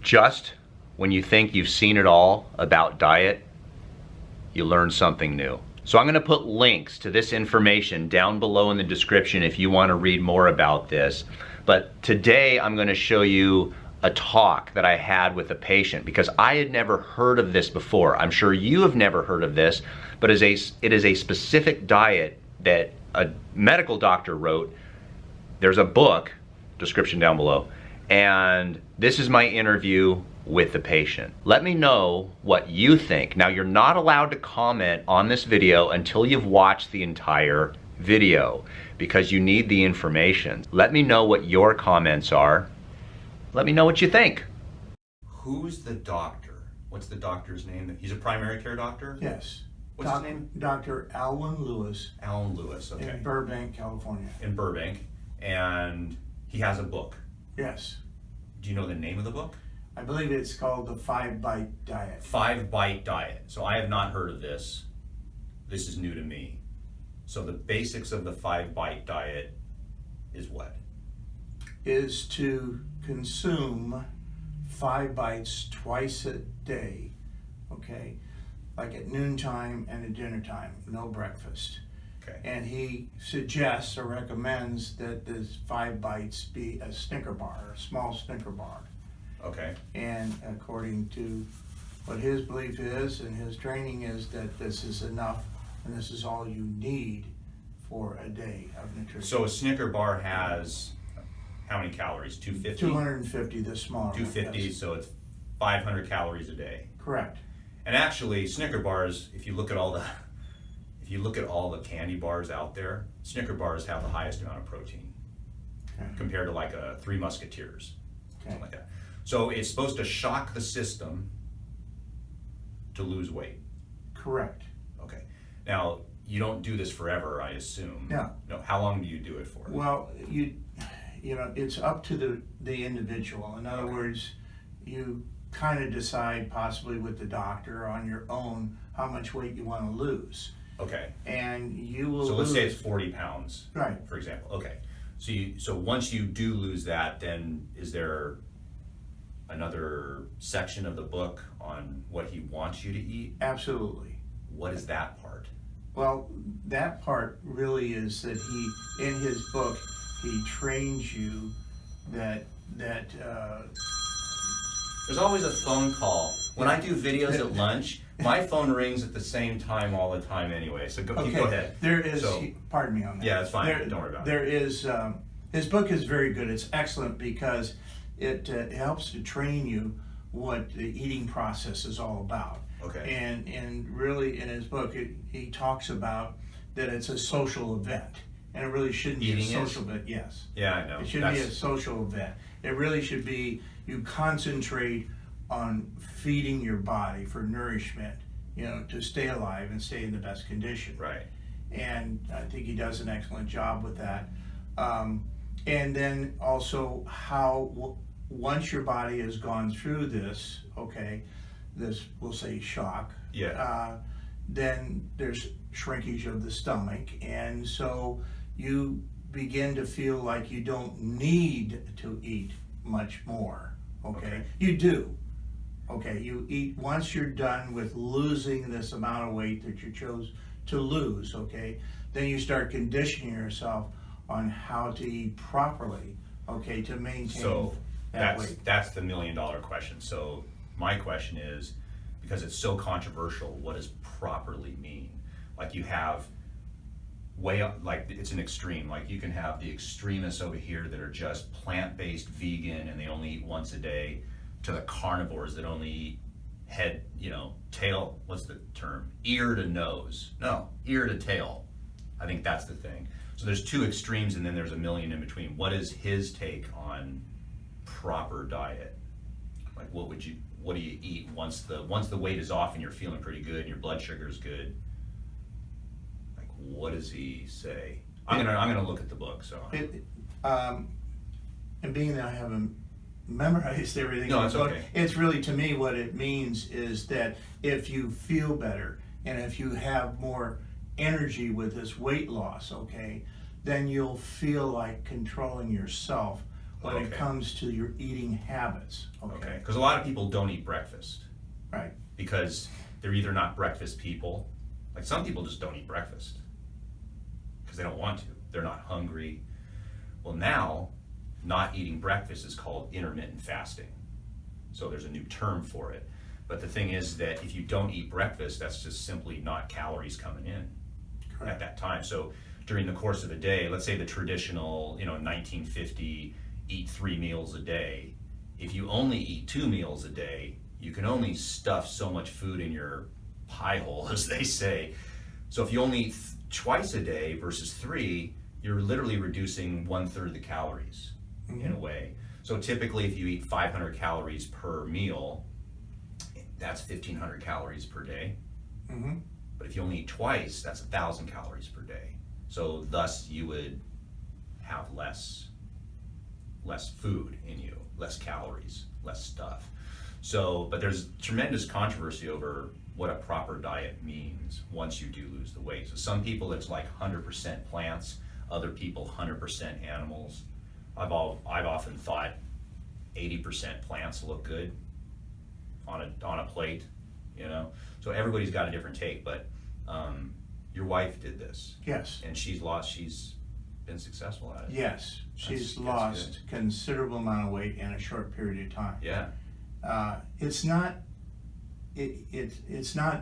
Just when you think you've seen it all about diet, you learn something new. So I'm going to put links to this information down below in the description if you want to read more about this. But today I'm going to show you a talk that I had with a patient because I had never heard of this before. I'm sure you have never heard of this, but it is a specific diet that a medical doctor wrote. There's a book, description down below, and this is my interview with the patient. Let me know what you think. Now, you're not allowed to comment on this video until you've watched the entire video because you need the information. Let me know what your comments are. Let me know what you think. Who's the doctor? What's the doctor's name? He's a primary care doctor? Yes. What's his name? Dr. Alwyn Lewis. Alwyn Lewis, okay. In Burbank, California. In Burbank, and he has a book. Yes. Do you know the name of the book? I believe it's called the 5-Bite Diet. 5-Bite Diet. So I have not heard of this. This is new to me. So the basics of the 5-Bite Diet is what? Is to consume 5 bites twice a day, okay? Like at noontime and at dinner time, no breakfast. Okay. And he suggests or recommends that this 5 bites be a Snicker bar, a small Snicker bar. Okay. And according to what his belief is and his training is that this is enough and this is all you need for a day of nutrition. So a Snicker bar has how many calories? 250? 250, the smaller 250, one, yes. so it's 500 calories a day. Correct. And actually, Snicker bars, if you look at all the candy bars out there, Snicker bars have the highest amount of protein compared to like a Three Musketeers, something like that. So it's supposed to shock the system to lose weight. Correct. Okay. Now, you don't do this forever, I assume. No. No. How long do you do it for? Well, you know, it's up to the individual. In other words, you kind of decide possibly with the doctor on your own how much weight you want to lose. Okay. And you will So let's say it's 40 pounds. Right. For example. Okay. So once you do lose that, then is there another section of the book on what he wants you to eat? Absolutely. What is that part? Well, that part really is that he, in his book, he trains you that there's always a phone call. When I do videos at lunch, my phone rings at the same time all the time anyway. So go ahead. There is, pardon me on that. Yeah, it's fine. Don't worry about it. There is, his book is very good. It's excellent because it helps to train you what the eating process is all about. Okay. And really in his book, he talks about that it's a social event. And it really shouldn't be a social event. Yes. Yeah, I know. It shouldn't be a social event. It really should be, you concentrate on feeding your body for nourishment, you know, to stay alive and stay in the best condition. Right. And I think he does an excellent job with that. And then also how, once your body has gone through this, this, we'll say shock, then there's shrinkage of the stomach. And so you begin to feel like you don't need to eat much more, You do, you eat, once you're done with losing this amount of weight that you chose to lose, then you start conditioning yourself on how to eat properly, to maintain that weight. That's the $1 million question. So my question is, because it's so controversial, what does properly mean? Like you have way up, like it's an extreme. Like you can have the extremists over here that are just plant-based vegan and they only eat once a day, to the carnivores that only eat head, tail, what's the term? Ear to nose. No, ear to tail. I think that's the thing. So there's two extremes and then there's a million in between. What is his take on proper diet? Like what do you eat once the weight is off and you're feeling pretty good and your blood sugar is good? Like what does he say? I'm gonna look at the book. So and being that I haven't memorized everything no, in it's the book, okay. It's really, to me, what it means is that if you feel better and if you have more energy with this weight loss, then you'll feel like controlling yourself when it comes to your eating habits. Okay, because a lot of people don't eat breakfast. Right. Because they're either not breakfast people, like some people just don't eat breakfast because they don't want to. They're not hungry. Well, now, not eating breakfast is called intermittent fasting. So there's a new term for it. But the thing is that if you don't eat breakfast, that's just simply not calories coming in at that time. So during the course of the day, let's say the traditional, 1950, eat 3 meals a day. If you only eat 2 meals a day, you can only stuff so much food in your pie hole, as they say. So if you only eat twice a day versus 3, you're literally reducing 1/3 of the calories in a way. So typically if you eat 500 calories per meal, that's 1,500 calories per day. But if you only eat twice, that's 1,000 calories per day. So thus you would have less food in you, less calories, less stuff. So, but there's tremendous controversy over what a proper diet means once you do lose the weight. So some people it's like 100% plants, other people 100% animals. I've often thought 80% plants look good on a plate, So everybody's got a different take, but your wife did this. Yes. And she's been successful at it. Yes, she's lost considerable amount of weight in a short period of time. Yeah. It's not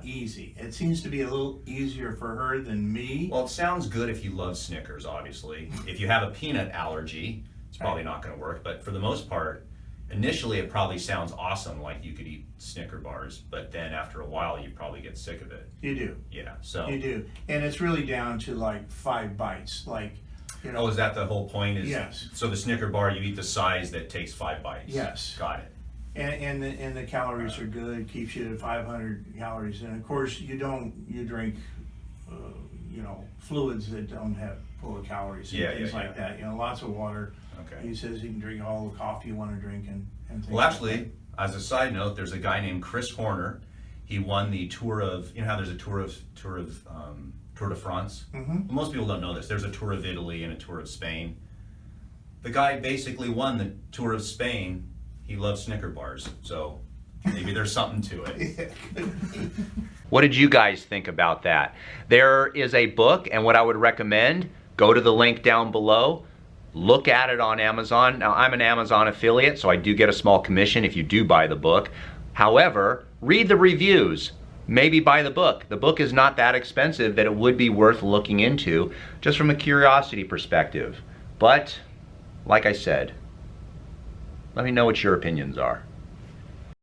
easy. It seems to be a little easier for her than me. Well, it sounds good if you love Snickers, obviously. If you have a peanut allergy, it's probably not going to work. But for the most part, initially it probably sounds awesome, like you could eat Snicker bars. But then after a while, you probably get sick of it. You do. Yeah. So you do, and it's really down to like 5 bites, like. Oh, is that the whole point? Yes. So the Snicker bar, you eat the size that takes 5 bites. Yes. Got it. And the calories are good, keeps you at 500 calories, and of course you drink, fluids that don't have full of calories and things like that. Lots of water. Okay. He says you can drink all the coffee you want to drink and things. Well, actually, as a side note, there's a guy named Chris Horner. He won the Tour of, how there's a Tour de France. Well, most people don't know this. There's a Tour of Italy and a Tour of Spain. The guy basically won the Tour of Spain. He loves Snicker bars, so maybe there's something to it. What did you guys think about that? There is a book, and what I would recommend, go to the link down below, look at it on Amazon. Now, I'm an Amazon affiliate, so I do get a small commission if you do buy the book. However, read the reviews. Maybe buy the book. The book is not that expensive that it would be worth looking into, just from a curiosity perspective. But, like I said, let me know what your opinions are.